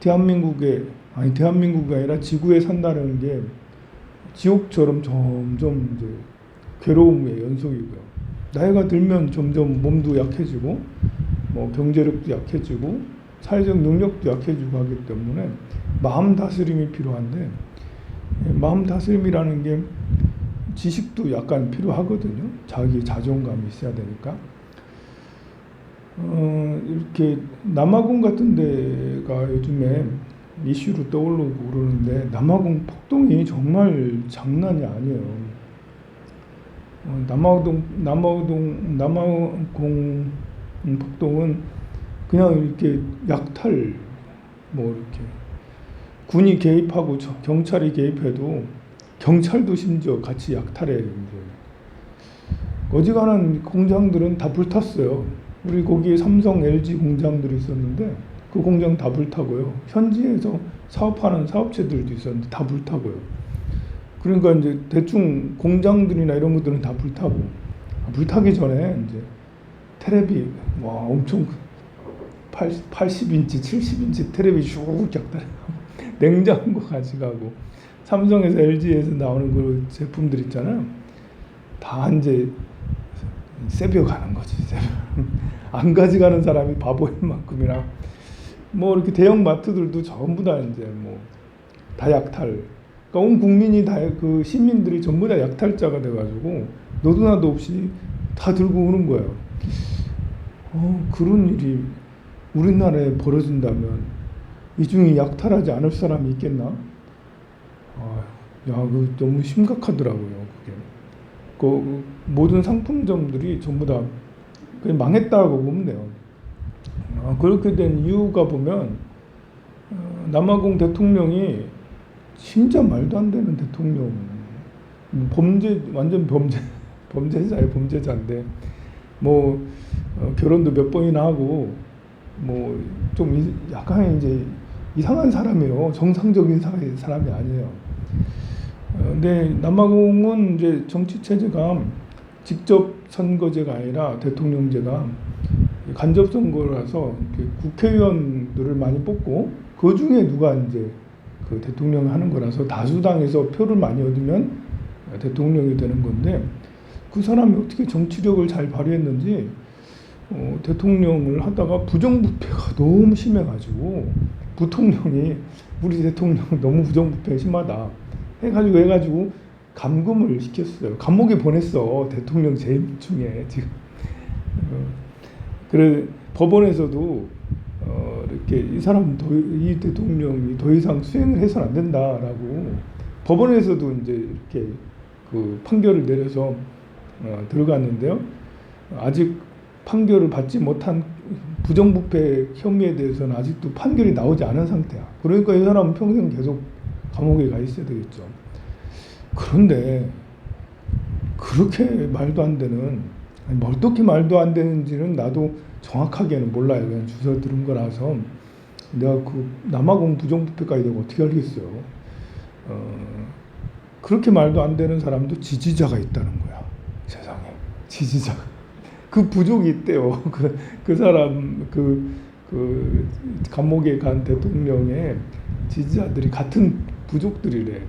대한민국이 아니라 지구에 산다는 게 지옥처럼 점점 이제 괴로움의 연속이고요. 나이가 들면 점점 몸도 약해지고, 뭐 경제력도 약해지고, 사회적 능력도 약해지고 하기 때문에 마음 다스림이 필요한데, 마음 다스림이라는 게 지식도 약간 필요하거든요. 자기 자존감이 있어야 되니까. 이렇게 남아공 같은 데가 요즘에 이슈로 떠오르고 그러는데, 남아공 폭동이 정말 장난이 아니에요. 남아공 폭동은 그냥 이렇게 약탈, 뭐 이렇게 군이 개입하고 경찰이 개입해도 경찰도 심지어 같이 약탈해. 어지간한 공장들은 다 불탔어요. 우리 거기에 삼성, LG 공장들이 있었는데 그 공장 다 불타고요. 현지에서 사업하는 사업체들도 있었는데 다 불타고요. 그러니까 이제 대충 공장들이나 이런 것들은 다 불타고, 불타기 전에 이제 테레비 와 엄청 80인치, 70인치 테레비 쭉 약탈해. 냉장고 가져가고, 삼성에서 LG에서 나오는 그 제품들 있잖아요. 다 이제 세벼 가는 거지. 안 가져가는 사람이 바보일 만큼이나, 뭐 이렇게 대형 마트들도 전부 다 이제 뭐 다 약탈. 그러니까 온 국민이 다, 그 시민들이 전부 다 약탈자가 돼가지고 너도 나도 없이 다 들고 오는 거예요. 그런 일이 우리나라에 벌어진다면 이 중에 약탈하지 않을 사람이 있겠나? 그 너무 심각하더라고요. 그게. 그 모든 상품점들이 전부 다 그냥 망했다고 보면 돼요. 그렇게 된 이유가 보면 남아공 대통령이 진짜 말도 안 되는 대통령, 완전 범죄자예요. 범죄자인데 뭐 결혼도 몇 번이나 하고, 뭐 좀 약간 이제 이상한 사람이에요. 정상적인 사람이 아니에요. 근데 남아공은 이제 정치 체제가 직접 선거제가 아니라 대통령제가 간접 선거라서 국회의원들을 많이 뽑고 그 중에 누가 이제 그 대통령을 하는 거라서 다수당에서 표를 많이 얻으면 대통령이 되는 건데, 그 사람이 어떻게 정치력을 잘 발휘했는지 대통령을 하다가 부정부패가 너무 심해가지고, 부통령이 우리 대통령 너무 부정부패 심하다 해가지고 감금을 시켰어요. 감옥에 보냈어. 대통령 재임 중에 지금. 그래 법원에서도 이렇게 이 대통령이 더 이상 수행을 해서는 안 된다라고 법원에서도 이제 이렇게 그 판결을 내려서 들어갔는데요. 아직 판결을 받지 못한 부정부패 혐의에 대해서는 아직도 판결이 나오지 않은 상태야. 그러니까 이 사람은 평생 계속 감옥에 가 있어야 되겠죠. 그런데 그렇게 말도 안 되는, 어떻게 말도 안 되는지는 나도 정확하게는 몰라요. 그냥 주워 들은 거라서. 내가 그 남아공 부정부패까지 내가 어떻게 알겠어요. 그렇게 말도 안 되는 사람도 지지자가 있다는 거야. 세상에. 지지자. 그 부족이 있대요. 그 사람, 감옥에 간 대통령의 지지자들이 같은 부족들이래.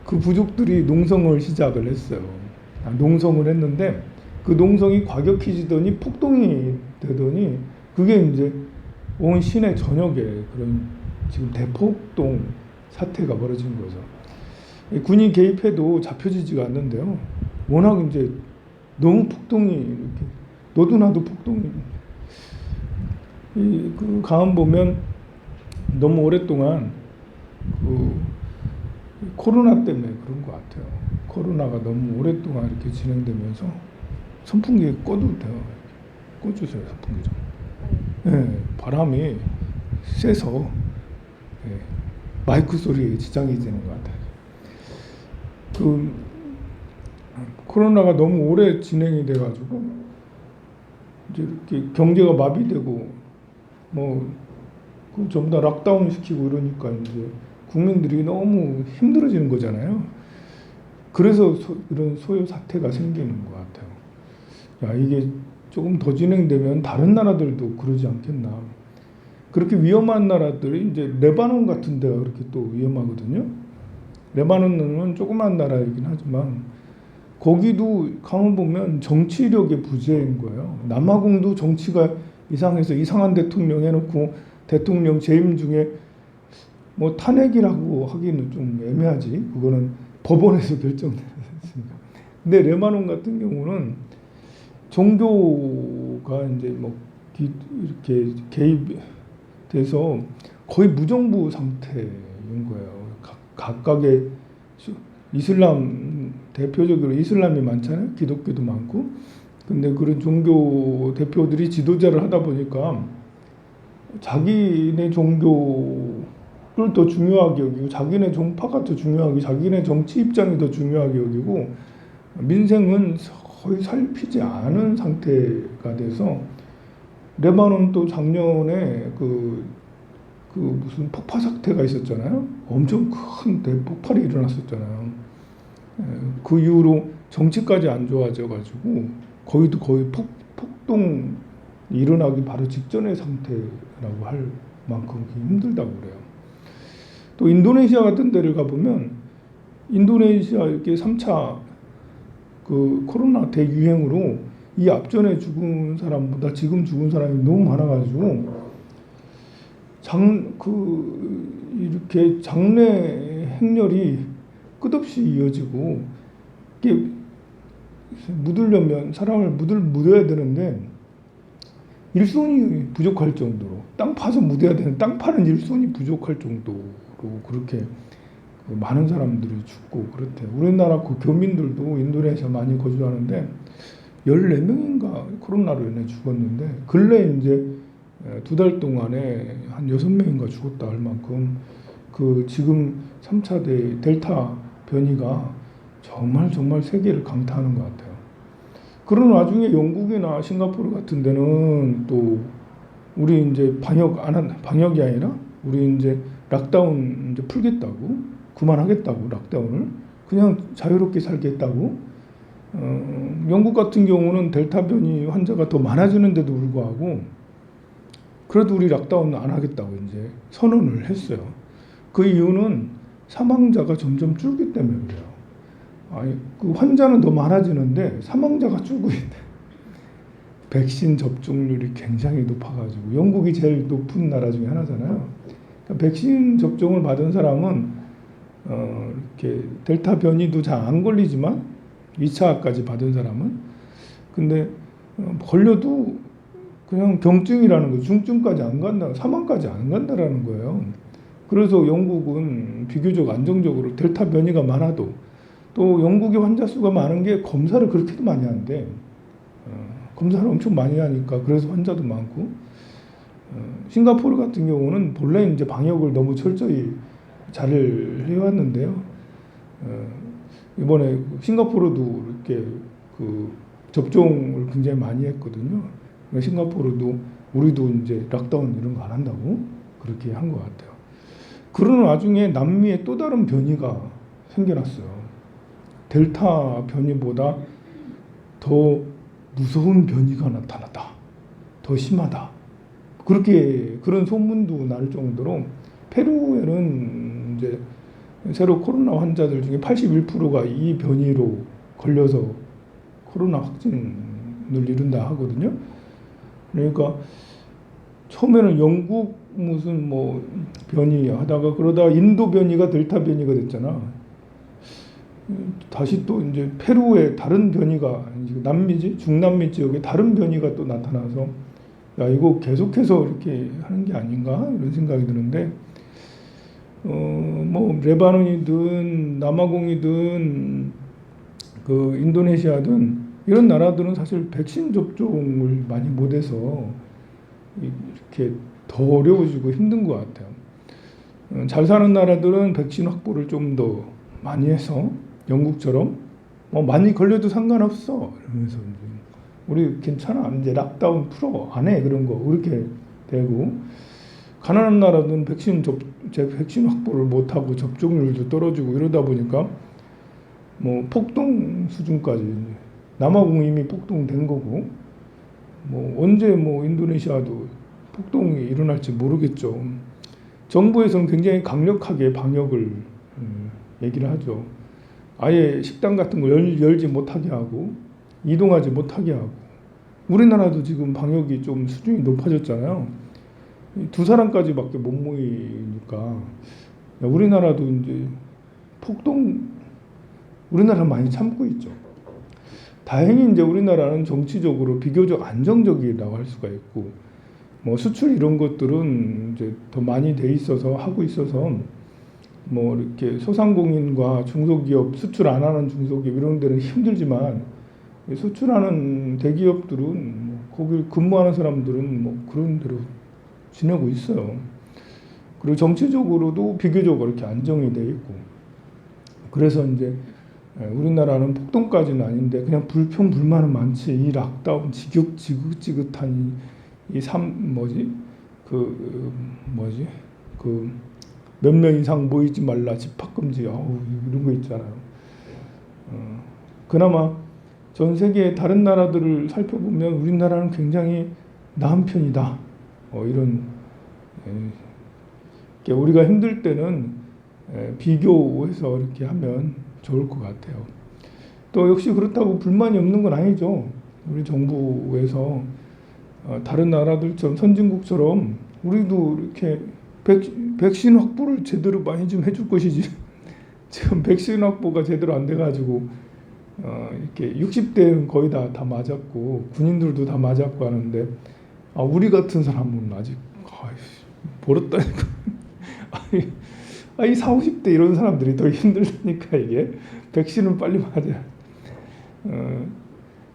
그 부족들이 농성을 시작을 했어요. 농성을 했는데 그 농성이 과격해지더니 폭동이 되더니 그게 이제 온 시내 전역에 그런 지금 대폭동 사태가 벌어진 거죠. 군이 개입해도 잡혀지지가 않는데요. 워낙 이제 너무 폭동이 이렇게 너도 나도 폭동이, 그 가만 보면 너무 오랫동안 코로나 때문에 그런 것 같아요. 코로나가 너무 오랫동안 이렇게 진행되면서 선풍기 꺼도 돼요. 꺼주세요, 선풍기 좀. 네, 바람이 세서 마이크 소리에 지장이 되는 것 같아요. 코로나가 너무 오래 진행이 돼가지고 이제 이렇게 경제가 마비되고 전부 다 락다운 시키고 이러니까 이제 국민들이 너무 힘들어지는 거잖아요. 그래서 이런 소요 사태가 생기는 것 같아요. 이게 조금 더 진행되면 다른 나라들도 그러지 않겠나. 그렇게 위험한 나라들이 이제 레바논 같은 데가 그렇게 또 위험하거든요. 레바논은 조그만 나라이긴 하지만 거기도 가만 보면 정치력의 부재인 거예요. 남아공도 정치가 이상해서 이상한 대통령 해놓고 대통령 재임 중에 뭐 탄핵이라고 하기는 좀 애매하지. 그거는 법원에서 결정됐으니까. 근데 레바논 같은 경우는 종교가 이제 뭐 이렇게 개입돼서 거의 무정부 상태인 거예요. 각각의 이슬람 대표적으로 이슬람이 많잖아요. 기독교도 많고. 근데 그런 종교 대표들이 지도자를 하다 보니까 자기네 종교를 더 중요하게 여기고 자기네 종파가 더 중요하게 자기네 정치 입장이 더 중요하게 여기고 민생은 거의 살피지 않은 상태가 돼서 레바논 또 작년에 그 무슨 폭파 사태가 있었잖아요. 엄청 큰 대폭발이 일어났었잖아요. 그 이후로 정치까지 안 좋아져 가지고 거기도 거의 폭동이 일어나기 바로 직전의 상태라고 할 만큼 힘들다고 그래요. 또 인도네시아 같은 데를 가보면 인도네시아 이렇게 3차 그 코로나 대유행으로 이 앞전에 죽은 사람보다 지금 죽은 사람이 너무 많아가지고 이렇게 장례 행렬이 끝없이 이어지고 이게 묻으려면 사람을 묻어야 되는데 일손이 부족할 정도로 땅 파서 묻어야 되는 땅 파는 일손이 부족할 정도로 그렇게 많은 사람들이 죽고 그렇대요. 우리나라 그 교민들도 인도네시아 많이 거주하는데 14명인가 코로나로 인해 죽었는데 근래 이제 2달 동안에 한 6명인가 죽었다 할 만큼 그 지금 3차 델타 변이가 정말 세계를 강타하는 것 같아요. 그런 와중에 영국이나 싱가포르 같은 데는 또 우리 이제 방역이 아니라 우리 이제 락다운 이제 풀겠다고 그만하겠다고 락다운을 그냥 자유롭게 살겠다고 영국 같은 경우는 델타 변이 환자가 더 많아지는데도 불구하고 그래도 우리 락다운 안 하겠다고 이제 선언을 했어요. 그 이유는 사망자가 점점 줄기 때문에 그래요. 아니, 그 환자는 더 많아지는데 사망자가 줄고 있대. 백신 접종률이 굉장히 높아가지고 영국이 제일 높은 나라 중에 하나잖아요. 그러니까 백신 접종을 받은 사람은 이렇게 델타 변이도 잘 안 걸리지만 2차까지 받은 사람은 근데 걸려도 그냥 경증이라는 거 중증까지 안 간다, 사망까지 안 간다라는 거예요. 그래서 영국은 비교적 안정적으로 델타 변이가 많아도 또 영국의 환자 수가 많은 게 검사를 그렇게도 많이 한대. 검사를 엄청 많이 하니까 그래서 환자도 많고 싱가포르 같은 경우는 본래 이제 방역을 너무 철저히 잘 해왔는데요. 이번에 싱가포르도 이렇게 그 접종을 굉장히 많이 했거든요. 그러니까 싱가포르도 우리도 이제 락다운 이런 거 안 한다고 그렇게 한 것 같아요. 그런 와중에 남미에 또 다른 변이가 생겨났어요. 델타 변이보다 더 무서운 변이가 나타났다. 더 심하다. 그런 소문도 날 정도로 페루에는 이제 새로 코로나 환자들 중에 81%가 이 변이로 걸려서 코로나 확진을 이룬다 하거든요. 그러니까 처음에는 영국 무슨 뭐 변이 하다가 그러다 인도 변이가 델타 변이가 됐잖아. 다시 또 이제 페루에 다른 변이가 남미지 중남미 지역에 다른 변이가 또 나타나서 야 이거 계속해서 이렇게 하는 게 아닌가 이런 생각이 드는데 뭐 레바논이든 남아공이든 그 인도네시아든 이런 나라들은 사실 백신 접종을 많이 못해서 이렇게 더 어려워지고 힘든 것 같아요. 잘 사는 나라들은 백신 확보를 좀 더 많이 해서 영국처럼 뭐 많이 걸려도 상관없어 이러면서 우리 괜찮아 이제 락다운 풀어 안 해 그런 거 그렇게 되고 가난한 나라는 백신 확보를 못하고 접종률도 떨어지고 이러다 보니까 뭐 폭동 수준까지 남아공 이미 폭동된 거고 뭐 언제 뭐 인도네시아도 폭동이 일어날지 모르겠죠. 정부에서는 굉장히 강력하게 방역을 얘기를 하죠. 아예 식당 같은 거 열지 못하게 하고 이동하지 못하게 하고. 우리나라도 지금 방역이 좀 수준이 높아졌잖아요. 두 사람까지밖에 못 모이니까 우리나라도 이제 우리나라 많이 참고 있죠. 다행히 이제 우리나라는 정치적으로 비교적 안정적이라고 할 수가 있고, 뭐 수출 이런 것들은 이제 더 많이 돼 있어서 하고 있어서 뭐 이렇게 소상공인과 중소기업, 수출 안 하는 중소기업 이런 데는 힘들지만 수출하는 대기업들은 뭐 거기 근무하는 사람들은 뭐 그런 대로 지내고 있어요. 그리고 정치적으로도 비교적 이렇게 안정이 돼 있고, 그래서 이제 우리나라는 폭동까지는 아닌데 그냥 불평 불만은 많지. 이 락다운 지긋지긋한 그 몇 명 이상 모이지 말라 집합금지 이런 거 있잖아요. 그나마 전 세계 다른 나라들을 살펴보면 우리나라는 굉장히 나은 편이다. 이런 우리가 힘들 때는 비교해서 이렇게 하면 좋을 것 같아요. 또 역시 그렇다고 불만이 없는 건 아니죠. 우리 정부에서 다른 나라들처럼 선진국처럼 우리도 이렇게 백신 확보를 제대로 많이 좀 해줄 것이지. 지금 백신 확보가 제대로 안 돼가지고 이렇게 60대는 거의 다 맞았고 군인들도 다 맞았고 하는데 우리 같은 사람은 아직 멀었다니까. 이 40, 50대 이런 사람들이 더 힘들다니까 이게. 백신은 빨리 맞아야.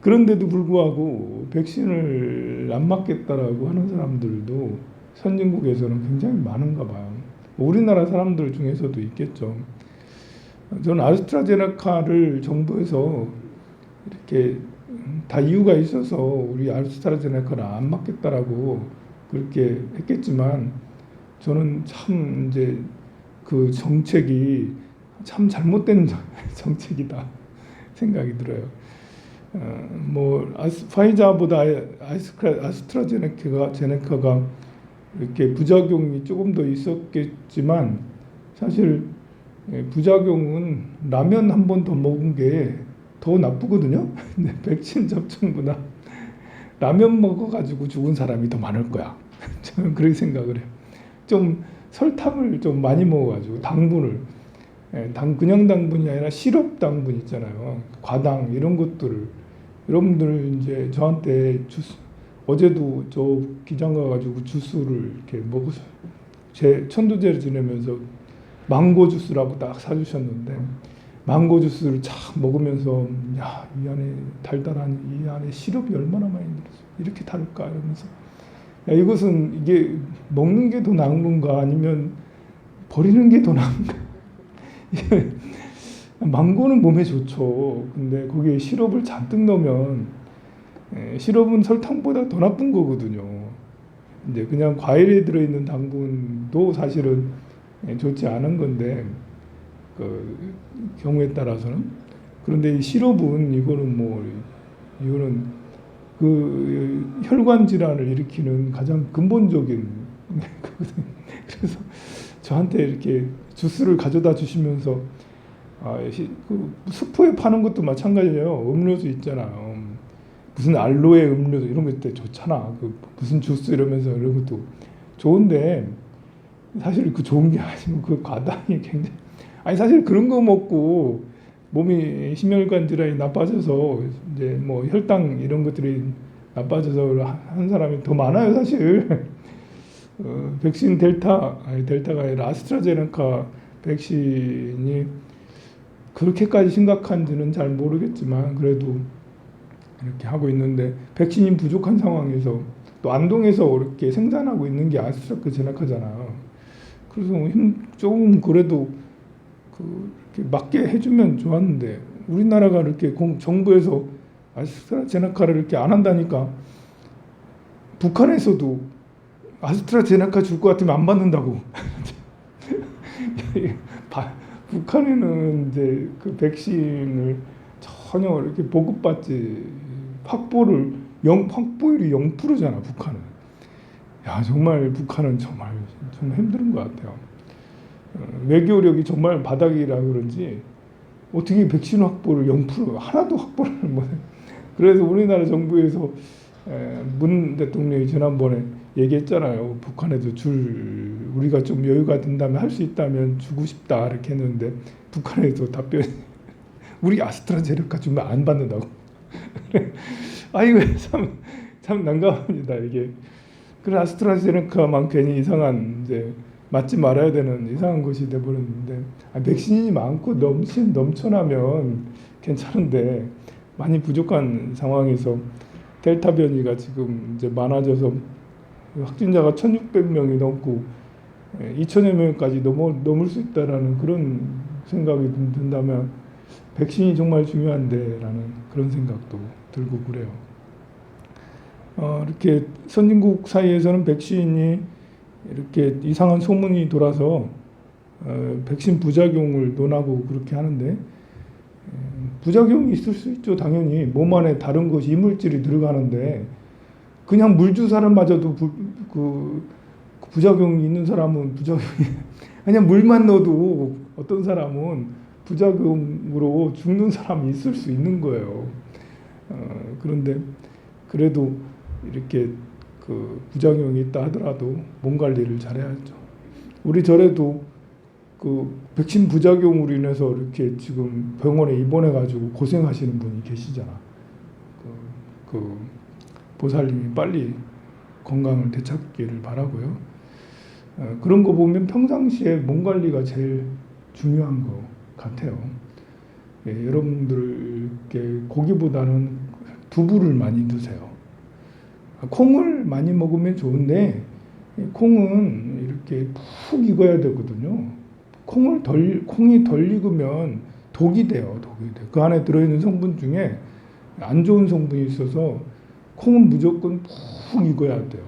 그런데도 불구하고 백신을 안 맞겠다라고 하는 사람들도 선진국에서는 굉장히 많은가 봐요. 우리나라 사람들 중에서도 있겠죠. 저는 아스트라제네카를 정부에서 이렇게 다 이유가 있어서 우리 아스트라제네카를 안 맞겠다라고 그렇게 했겠지만 저는 참 이제 그 정책이 참 잘못된 정책이다 생각이 들어요. 파이자보다 아스트라제네카가 이렇게 부작용이 조금 더 있었겠지만 사실 부작용은 라면 한 번 더 먹은 게 더 나쁘거든요. 근데 백신 접종보다 라면 먹어가지고 죽은 사람이 더 많을 거야. 저는 그렇게 생각을 해요. 좀 설탕을 좀 많이 먹어가지고 당분을 그냥 당분이 아니라 시럽 당분 있잖아요. 과당 이런 것들을 여러분들 이제 저한테 어제도 저 기장 가가지고 주스를 이렇게 먹어서 제 천도제를 지내면서 망고 주스라고 딱 사주셨는데 망고 주스를 착 먹으면서 이 안에 달달한 이 안에 시럽이 얼마나 많이 들었어 이렇게 다를까 이러면서 이것은 이게 먹는 게 더 나은 건가 아니면 버리는 게 더 나은가. 망고는 몸에 좋죠. 근데 거기에 시럽을 잔뜩 넣으면 시럽은 설탕보다 더 나쁜 거거든요. 이제 그냥 과일에 들어있는 당분도 사실은 좋지 않은 건데 그 경우에 따라서는. 그런데 이 시럽은 이거는 그 혈관 질환을 일으키는 가장 근본적인 거거든요. 그래서 저한테 이렇게 주스를 가져다 주시면서 그 슈퍼에 파는 것도 마찬가지예요. 음료수 있잖아요. 무슨 알로에 음료수 이런 거 때 좋잖아. 그 무슨 주스 이러면서 이런 것도 좋은데 사실 그 좋은 게 아니고 그 과당이 굉장히 사실 그런 거 먹고 몸이 심혈관 질환이 나빠져서 이제 뭐 혈당 이런 것들이 나빠져서 한 사람이 더 많아요 사실. 백신 델타가 아니라 아스트라제네카 백신이 그렇게까지 심각한지는 잘 모르겠지만 그래도 이렇게 하고 있는데 백신이 부족한 상황에서 또 안동에서 이렇게 생산하고 있는 게 아스트라제네카잖아요. 그래서 조금 그래도 이렇게 맞게 해주면 좋았는데 우리나라가 이렇게 정부에서 아스트라제네카를 이렇게 안 한다니까 북한에서도 아스트라제네카 줄 것 같으면 안 받는다고. 북한에는 이제 그 백신을 전혀 이렇게 보급받지 확보율이 0%잖아 북한은. 야, 정말 북한은 정말 힘든 것 같아요. 외교력이 정말 바닥이라 그런지 어떻게 백신 확보를 0% 하나도 확보를 못해. 그래서 우리나라 정부에서 문 대통령이 지난번에 얘기했잖아요. 북한에도 우리가 좀 여유가 된다면 할 수 있다면 주고 싶다 이렇게 했는데 북한에서 답변이 우리 아스트라제네카 주면 안 받는다고. 아이고 참 난감합니다 이게. 그런 아스트라제네카만 괜히 이상한 이제 맞지 말아야 되는 이상한 것이 돼버렸는데 백신이 많고 넘쳐나면 괜찮은데 많이 부족한 상황에서 델타 변이가 지금 이제 많아져서 확진자가 1,600명이 넘고 2,000여 명까지 넘을 수 있다라는 그런 생각이 든다면 백신이 정말 중요한데라는 그런 생각도 들고 그래요. 이렇게 선진국 사이에서는 백신이 이렇게 이상한 소문이 돌아서 백신 부작용을 논하고 그렇게 하는데 부작용이 있을 수 있죠. 당연히 몸 안에 다른 것이 이물질이 들어가는데 그냥 물 준 사람마저도 부작용이 있는 사람은 부작용이 그냥 물만 넣어도 어떤 사람은 부작용으로 죽는 사람이 있을 수 있는 거예요. 그런데 그래도 이렇게 그 부작용이 있다 하더라도 몸 관리를 잘해야죠. 우리 절에도 그 백신 부작용으로 인해서 이렇게 지금 병원에 입원해 가지고 고생하시는 분이 계시잖아. 그 보살님이 빨리 건강을 되찾기를 바라고요. 그런 거 보면 평상시에 몸 관리가 제일 중요한 것 같아요. 예, 여러분들께 고기보다는 두부를 많이 드세요. 콩을 많이 먹으면 좋은데 콩은 이렇게 푹 익어야 되거든요. 콩이 덜 익으면 독이 돼요. 그 안에 들어있는 성분 중에 안 좋은 성분이 있어서 콩은 무조건 푹 익어야 돼요.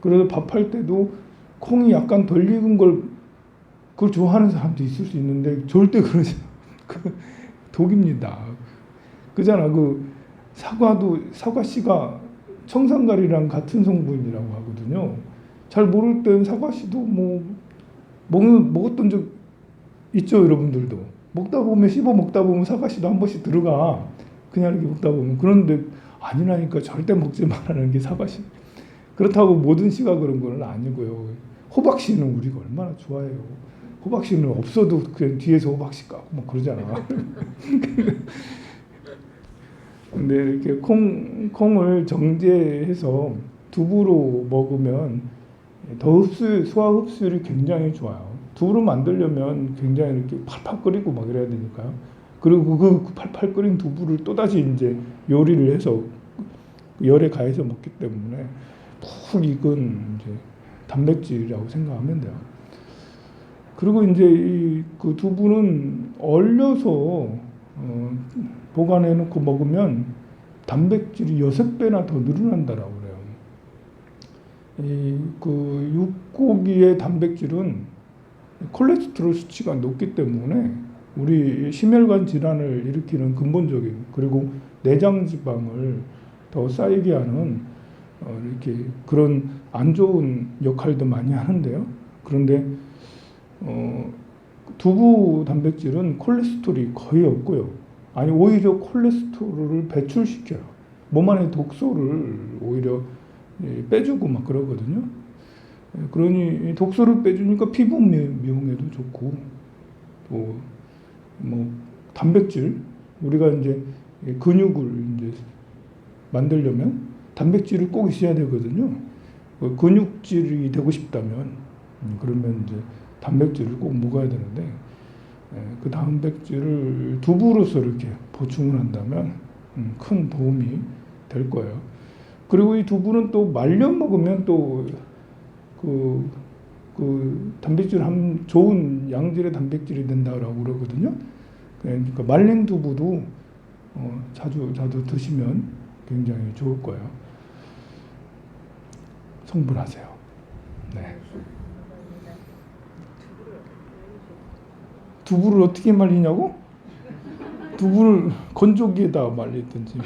그래서 밥할 때도 콩이 약간 덜 익은 그걸 좋아하는 사람도 있을 수 있는데 절대 그러지 독입니다. 그잖아. 사과씨가 청산가리랑 같은 성분이라고 하거든요. 잘 모를 땐 사과씨도 먹었던 적 있죠, 여러분들도. 씹어 먹다 보면 사과씨도 한 번씩 들어가. 그냥 이렇게 먹다 보면. 그런데 아니라니까 절대 먹지 말라는 게 사과씨. 그렇다고 모든 씨가 그런 건 아니고요. 호박씨는 우리가 얼마나 좋아해요. 호박씨는 없어도 그냥 뒤에서 호박씨 까고 그러잖아. 근데 이렇게 콩을 정제해서 두부로 먹으면 소화 흡수율이 굉장히 좋아요. 두부로 만들려면 굉장히 이렇게 팔팔 끓이고 막 이래야 되니까요. 그리고 그 팔팔 끓인 두부를 또다시 이제 요리를 해서 열에 가해서 먹기 때문에 푹 익은 이제 단백질이라고 생각하면 돼요. 그리고 이제 그 두부는 얼려서 보관해놓고 먹으면 단백질이 6배나 더 늘어난다라고 그래요. 그 육고기의 단백질은 콜레스테롤 수치가 높기 때문에 우리 심혈관 질환을 일으키는 근본적인 그리고 내장 지방을 더 쌓이게 하는 이렇게 그런 안 좋은 역할도 많이 하는데요. 그런데 두부 단백질은 콜레스테롤이 거의 없고요. 아니 오히려 콜레스테롤을 배출시켜요. 몸 안에 독소를 오히려 빼주고 막 그러거든요. 그러니 독소를 빼주니까 피부 미용에도 좋고 또 단백질 우리가 이제 근육을 이제 만들려면 단백질을 꼭 있어야 되거든요. 근육질이 되고 싶다면 그러면 이제 단백질을 꼭 먹어야 되는데 그 단백질을 두부로서 이렇게 보충을 한다면 큰 도움이 될 거예요. 그리고 이 두부는 또 말려 먹으면 또 그 단백질 좋은 양질의 단백질이 된다라고 그러거든요. 그러니까 말린 두부도 자주 드시면 굉장히 좋을 거예요. 성불하세요. 네. 두부를 어떻게 말리냐고? 두부를 건조기에다 말리든지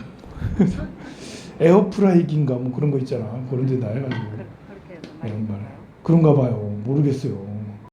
에어프라이기인가 그런 거 있잖아. 그런 데다 해가지고 네, 말인가요? 그런가 봐요. 모르겠어요.